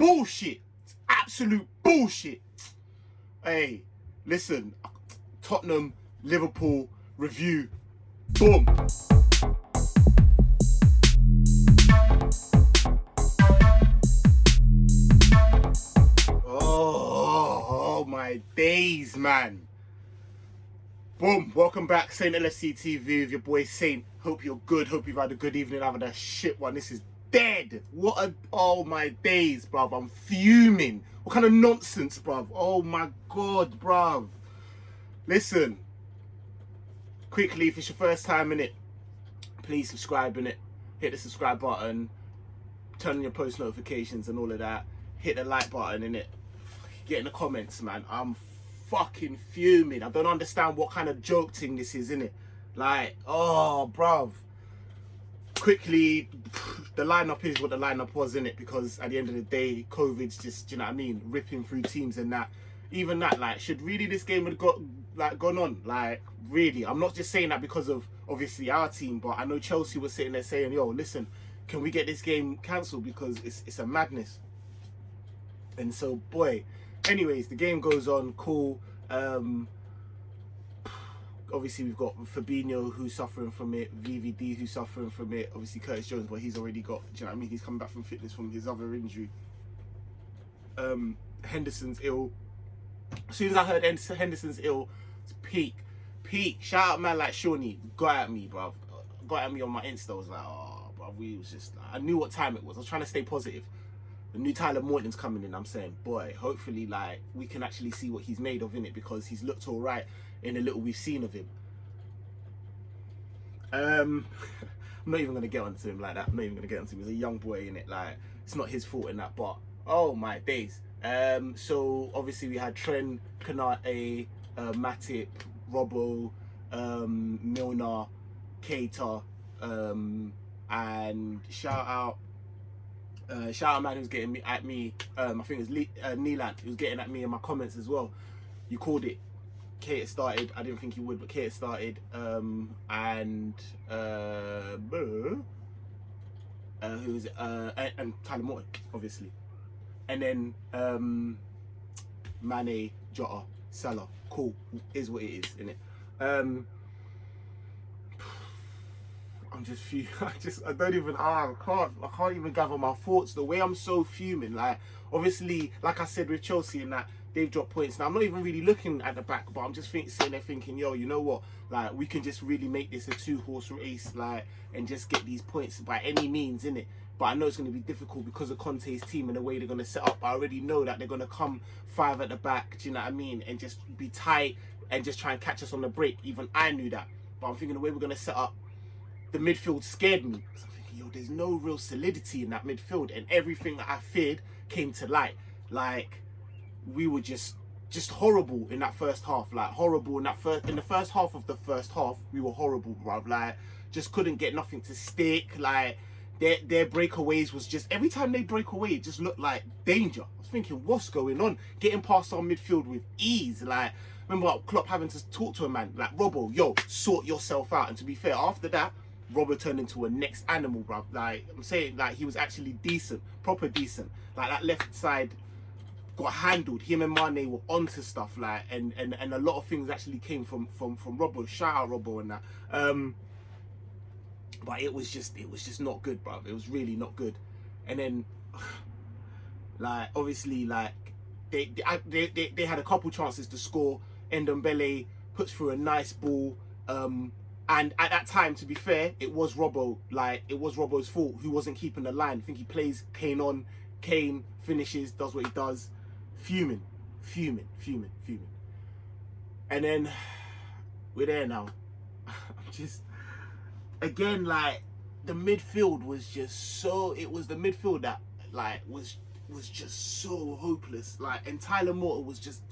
bullshit. It's absolute bullshit. Hey, listen, Tottenham, Liverpool, review, boom. Oh my days, man. Boom, welcome back, Saint LFCTV with your boy Saint. Hope you're good, hope you've had a good evening after that shit one. This is dead. Oh my days, bruv. I'm fuming. What kind of nonsense, bruv? Oh my God, bruv. Listen, quickly, if it's your first time in it, please subscribe in it. Hit the subscribe button, turn on your post notifications and all of that. Hit the like button in it. Get in the comments, man. I'm fucking fuming. I don't understand what kind of joke thing this is, innit? Like, oh, bruv. Quickly, the lineup is what the lineup was, innit? Because at the end of the day, COVID's just, you know what I mean, ripping through teams and that. Even that, like, should really this game have gone on? Like, really? I'm not just saying that because of obviously our team, but I know Chelsea was sitting there saying, yo, listen, can we get this game cancelled because it's a madness. And so, boy, anyways, the game goes on, cool. Obviously, we've got Fabinho, who's suffering from it, VVD, who's suffering from it, obviously Curtis Jones, but he's already got, do you know what I mean? He's coming back from fitness from his other injury. Henderson's ill. As soon as I heard Henderson's ill, it's peak. Shout out man like Shawnee, got at me, bruv. Got at me on my Insta. I was like, oh, bruv, we was just, I knew what time it was. I was trying to stay positive. The new Tyler Morton's coming in, I'm saying, boy, hopefully, like, we can actually see what he's made of in it, because he's looked all right in the little we've seen of him. I'm not even going to get onto him like that. I'm not even going to get onto him. He's a young boy in it. Like, it's not his fault in that, but, oh, my days. So, obviously, we had Trent, Kanate, Matip, Robbo, Milner, Keita, and shout out man who's getting at me, I think it was Neelan, who was getting at me in my comments as well. You called it. Keita started. I didn't think you would, but Keita started. And who's and Tyler Morton, obviously. And then Mane, Jota, Salah. Cool. Is what it is, innit? I'm just fuming. I can't even gather my thoughts. The way I'm so fuming, like, obviously, like I said with Chelsea and that, they've dropped points. Now, I'm not even really looking at the back, but I'm just sitting there thinking, yo, you know what? Like, we can just really make this a two-horse race, like, and just get these points by any means, innit? But I know it's going to be difficult because of Conte's team and the way they're going to set up. I already know that they're going to come 5 at the back, do you know what I mean? And just be tight and just try and catch us on the break. Even I knew that. But I'm thinking the way we're going to set up, the midfield scared me. So I'm thinking, yo, there's no real solidity in that midfield. And everything that I feared came to light. Like, we were just horrible in that first half. Like, horrible in the first half of the first half, we were horrible, bruv. Like, just couldn't get nothing to stick. Like, their breakaways was just, every time they break away, it just looked like danger. I was thinking, what's going on? Getting past our midfield with ease. Like, remember Klopp having to talk to a man like, Robbo, yo, sort yourself out. And to be fair, after that, Robbo turned into a next animal, bruv. Like, I'm saying, like, he was actually decent, proper decent. Like, that left side got handled. Him and Mane were onto stuff, like, and a lot of things actually came from Robbo. Shout out Robbo and that. But it was just not good, bruv. It was really not good. And then, like, obviously, like, they had a couple chances to score. Ndombele puts through a nice ball. And at that time, to be fair, it was Robbo. Like, it was Robbo's fault, who wasn't keeping the line. I think he plays Kane on. Kane finishes, does what he does. Fuming. And then, we're there now. I'm just, again, like, the midfield was just so, it was the midfield that, like, was just so hopeless. Like, and Tyler Morton was just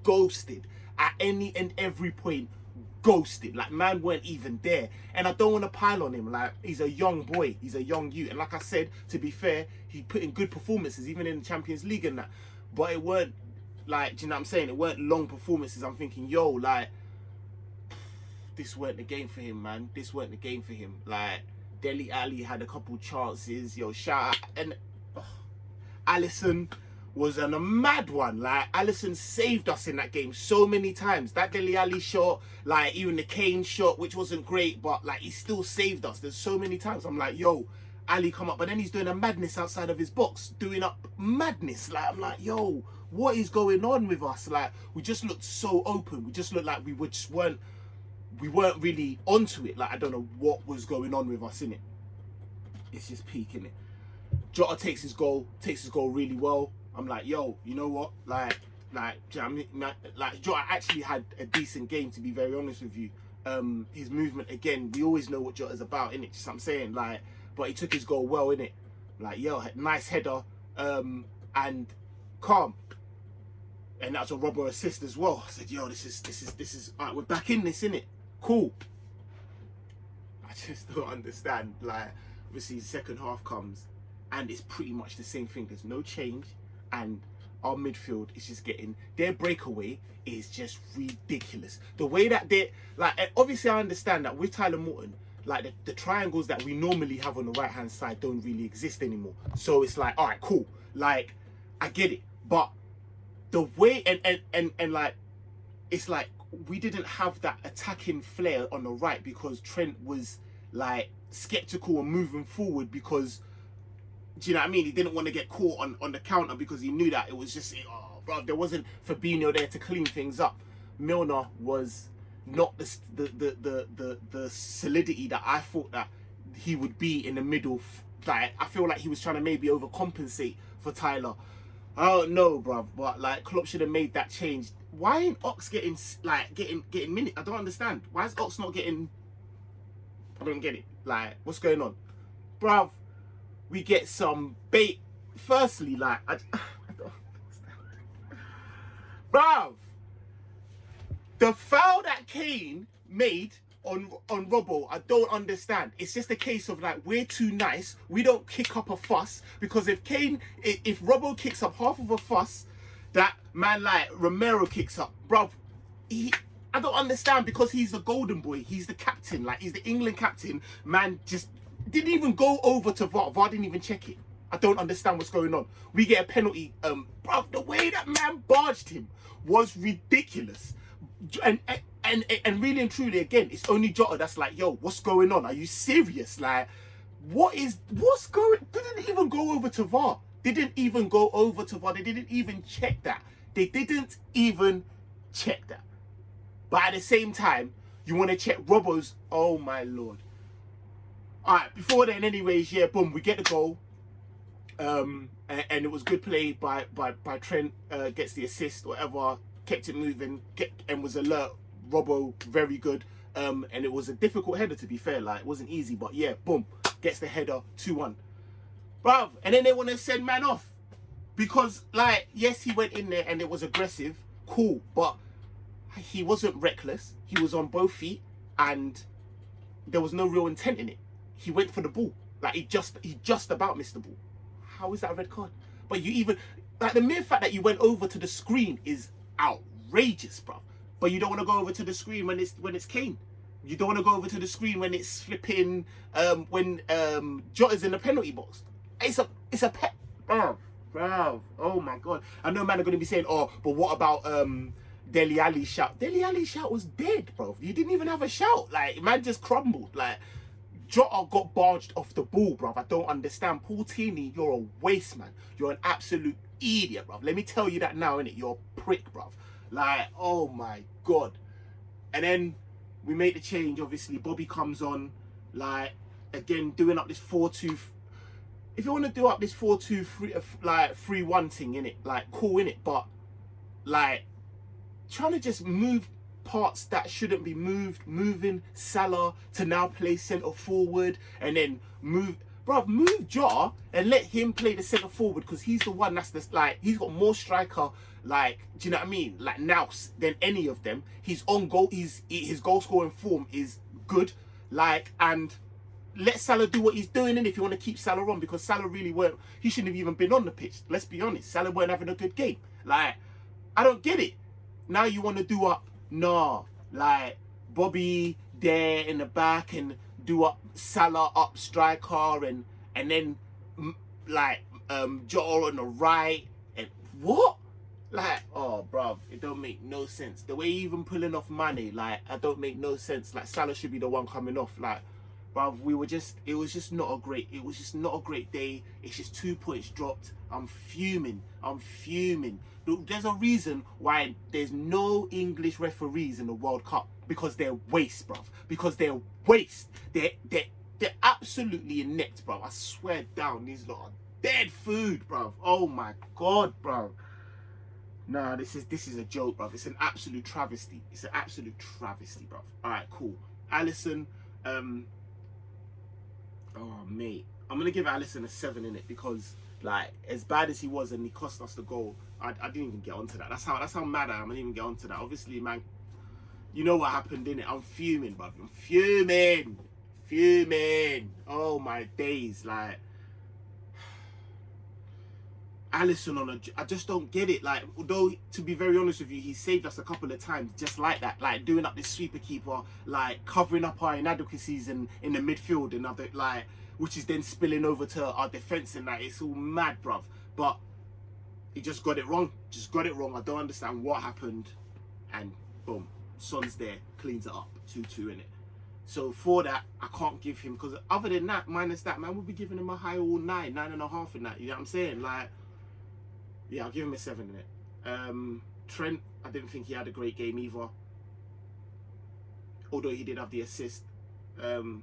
ghosted at any and every point. Ghosted. Like, man weren't even there. And I don't want to pile on him. Like, he's a young boy. He's a young youth. And like I said, to be fair, he put in good performances, even in the Champions League and that. But it weren't, like, do you know what I'm saying? It weren't long performances. I'm thinking, yo, like, this weren't the game for him, man. This weren't the game for him. Like, Dele Alli had a couple chances. Yo, shout out. And Alisson was a mad one. Like, Alisson saved us in that game so many times. That Dele Alli shot, like even the Kane shot, which wasn't great, but like he still saved us. There's so many times I'm like, yo, Ali come up, but then he's doing a madness outside of his box, doing up madness. Like, I'm like, yo, what is going on with us? Like, we just looked so open. We just looked like we weren't really onto it. Like, I don't know what was going on with us in it. It's just peaking it. Jota takes his goal really well. I'm like, yo, you know what? Like, do you know what I mean? Like, Jota actually had a decent game, to be very honest with you. His movement, again, we always know what Jota's about, innit? Just what I'm saying, like, but he took his goal well, innit? Like, yo, nice header, and calm. And that's a Robbo assist as well. I said, yo, this is, all right, we're back in this, innit? Cool. I just don't understand. Like, obviously, the second half comes, and it's pretty much the same thing. There's no change, and our midfield is just getting, their breakaway is just ridiculous. The way that they, like, obviously I understand that with Tyler Morton, like the triangles that we normally have on the right hand side don't really exist anymore. So it's like, all right, cool. Like, I get it, but the way and like, it's like we didn't have that attacking flair on the right because Trent was like skeptical and moving forward because, do you know what I mean? He didn't want to get caught on the counter because he knew that it was just, oh, bro, there wasn't Fabinho there to clean things up. Milner was not the solidity that I thought that he would be in the middle. Like, I feel like he was trying to maybe overcompensate for Tyler. I don't know, bro, but like Klopp should have made that change. Why ain't Ox getting minutes? I don't understand. Why is Ox not getting? I don't get it. Like, what's going on, bruv? We get some bait. Firstly, like, I don't understand. Bruv, the foul that Kane made on Robbo, I don't understand. It's just a case of like, we're too nice. We don't kick up a fuss, because if Robbo kicks up half of a fuss, that man like Romero kicks up, bruv, I don't understand, because he's the golden boy. He's the captain. Like, he's the England captain. Man just didn't even go over to VAR. VAR didn't even check it. I don't understand what's going on. We get a penalty. Bro, the way that man barged him was ridiculous. And really and truly, again, it's only Jota that's like, yo, what's going on? Are you serious? Like, what's going? Didn't even go over to VAR. Didn't even go over to VAR. They didn't even check that. They didn't even check that. But at the same time, you want to check Robbo's. Oh my lord. Alright, before then, anyways, yeah, boom, we get the goal. And it was good play by Trent, gets the assist, whatever, kept it moving, and was alert. Robbo, very good. And it was a difficult header, to be fair, like, it wasn't easy, but yeah, boom, gets the header, 2-1. Bruv, and then they want to send man off. Because, like, yes, he went in there and it was aggressive, cool, but he wasn't reckless. He was on both feet, and there was no real intent in it. He went for the ball. Like, he just about missed the ball. How is that a red card? But you even, like, the mere fact that you went over to the screen is outrageous, bro. But you don't want to go over to the screen when it's Kane. You don't want to go over to the screen when it's flipping, when Jota's in the penalty box. It's a pet, bro. Oh my god. I know man are going to be saying, oh, but what about Dele Alli's shout? Dele Alli's shout was dead, bro. You didn't even have a shout. Like, man just crumbled. Like, Jota got barged off the ball, bruv. I don't understand. Paul Tierney, you're a waste, man. You're an absolute idiot, bruv. Let me tell you that now, innit? You're a prick, bruv. Like, oh my god. And then we make the change, obviously. Bobby comes on, like, again, doing up this 4-2. If you want to do up this 4-2, like, 3-1 thing, innit? Like, cool, innit? But, like, trying to just move parts that shouldn't be moving Salah to now play centre forward, and then move Jota and let him play the centre forward, because he's the one that's just like, he's got more striker, like, do you know what I mean, like, nous than any of them. He's on goal, his goal scoring form is good, like, and let Salah do what he's doing. And if you want to keep Salah on, because Salah really he shouldn't have even been on the pitch, let's be honest. Salah weren't having a good game. Like, I don't get it. Now you want to do up, nah, like, Bobby there in the back and do up Salah up striker, and then like Jota on the right, and what? Like, oh, bruv, it don't make no sense. The way he even pulling off Mane, like, I don't make no sense. Like, Salah should be the one coming off. Like, bruv, it was just not a great day. It's just 2 points dropped. I'm fuming. There's a reason why there's no English referees in the World Cup. Because they're waste, bruv. Because they're waste. They're absolutely inept, bruv. I swear down, these lot are dead food, bruv. Oh my God, bruv. Nah, this is a joke, bruv. It's an absolute travesty. Bruv. Alright, cool. Alisson, oh mate. I'm gonna give Alisson a 7 in it because, like, as bad as he was and he cost us the goal, I didn't even get onto that. That's how mad I am. I didn't even get onto that. Obviously, man, you know what happened, innit? I'm fuming, bruv. I'm fuming. Oh my days, like, Alisson I just don't get it. Like, although, to be very honest with you, he saved us a couple of times just like that, like doing up this sweeper keeper, like covering up our inadequacies in the midfield and other, like, which is then spilling over to our defense and that. It's all mad, bruv. But he just got it wrong. I don't understand what happened, and boom, Son's there, cleans it up, 2-2 in it. So for that, I can't give him, because other than that, minus that, man, we'll be giving him a high all 9.5 in that. You know what I'm saying? Like, yeah, I'll give him a 7 in it. Trent, I didn't think he had a great game either. Although he did have the assist. 7.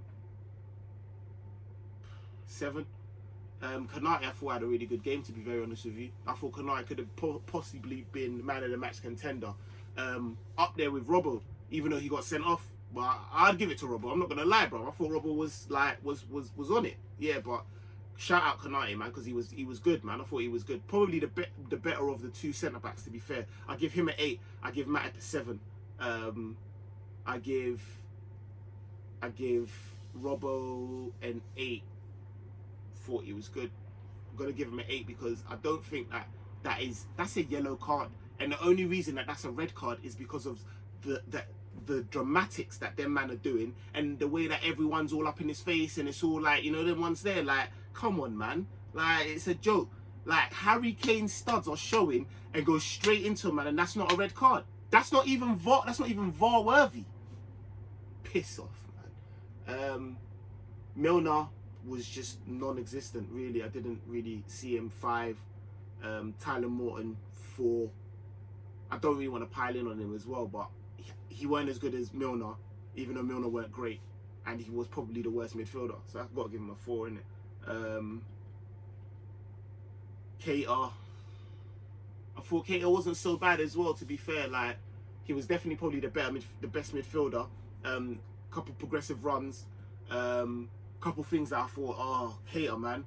Konate, I thought had a really good game, to be very honest with you. I thought Konate could have possibly been man of the match contender. Up there with Robbo, even though he got sent off. But I'd give it to Robbo. I'm not gonna lie, bro. I thought Robbo was on it. Yeah, but shout out Konate, man, because he was good, man. I thought he was good. Probably the better of the 2 centre backs, to be fair. I give him an 8. I give Matip a 7. I give Robbo an 8. Thought he was good. I'm gonna give him an 8 because I don't think that's a yellow card, and the only reason that's a red card is because of the dramatics that them man are doing, and the way that everyone's all up in his face, and it's all like, you know, them ones there, like, come on, man, like, it's a joke. Like, Harry Kane's studs are showing and go straight into him, man, and that's not a red card. That's not even VAR worthy. Piss off, man. Milner was just non-existent, really. I didn't really see him. 5. Tyler Morton, 4. I don't really want to pile in on him as well, but he weren't as good as Milner, even though Milner weren't great, and he was probably the worst midfielder, so I've got to give him a 4 in it. Keita, I thought Keita wasn't so bad as well, to be fair. Like, he was definitely probably the best midfielder. Couple progressive runs, couple things that I thought, oh, Keita, man.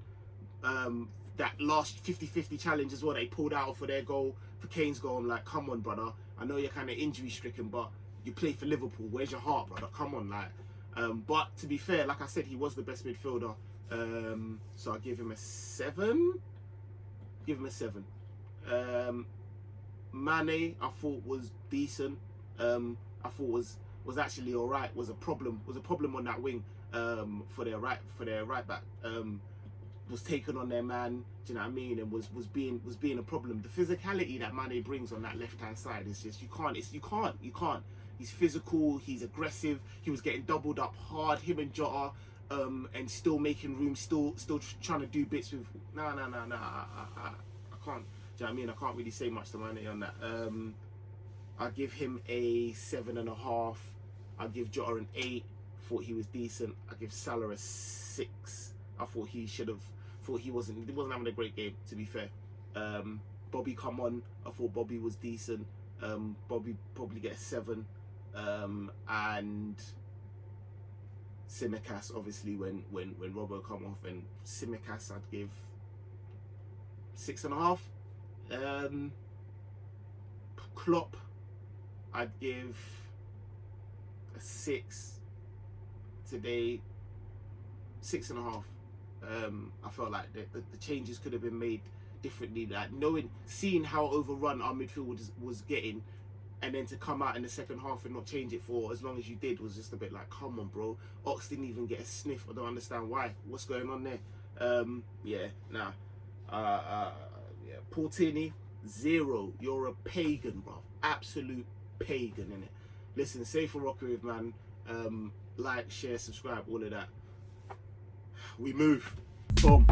That last 50-50 challenge as well, they pulled out for their goal, for Kane's goal. I'm like, come on, brother. I know you're kind of injury stricken, but you play for Liverpool. Where's your heart, brother? Come on, like. But to be fair, like I said, he was the best midfielder. So I give him a 7. Give him a 7. Mane, I thought was decent. I thought was actually all right. Was a problem on that wing. For their right back. Was taken on their man, do you know what I mean, and was being a problem. The physicality that Mane brings on that left hand side is just, you can't. He's physical, he's aggressive, he was getting doubled up hard, him and Jota, and still making room, still trying to do bits with I can't, do you know what I mean? I can't really say much to Mane on that. I give him a 7.5. I give Jota an 8. Thought he was decent. I give Salah a 6. I thought he wasn't having a great game, to be fair. Bobby come on. I thought Bobby was decent. Bobby probably get a 7. And Tsimikas, obviously, when Robbo come off, and Tsimikas I'd give 6.5. Klopp, I'd give a 6. Today, 6.5. I felt like the changes could have been made differently. Like, seeing how overrun our midfield was getting, and then to come out in the second half and not change it for as long as you did was just a bit like, come on, bro. Ox didn't even get a sniff. I don't understand why. What's going on there? Yeah, nah. Yeah, Portini, 0. You're a pagan, bro. Absolute pagan, innit? Listen, safe for Rockerave, man. Like, share, subscribe, all of that. We move. Boom.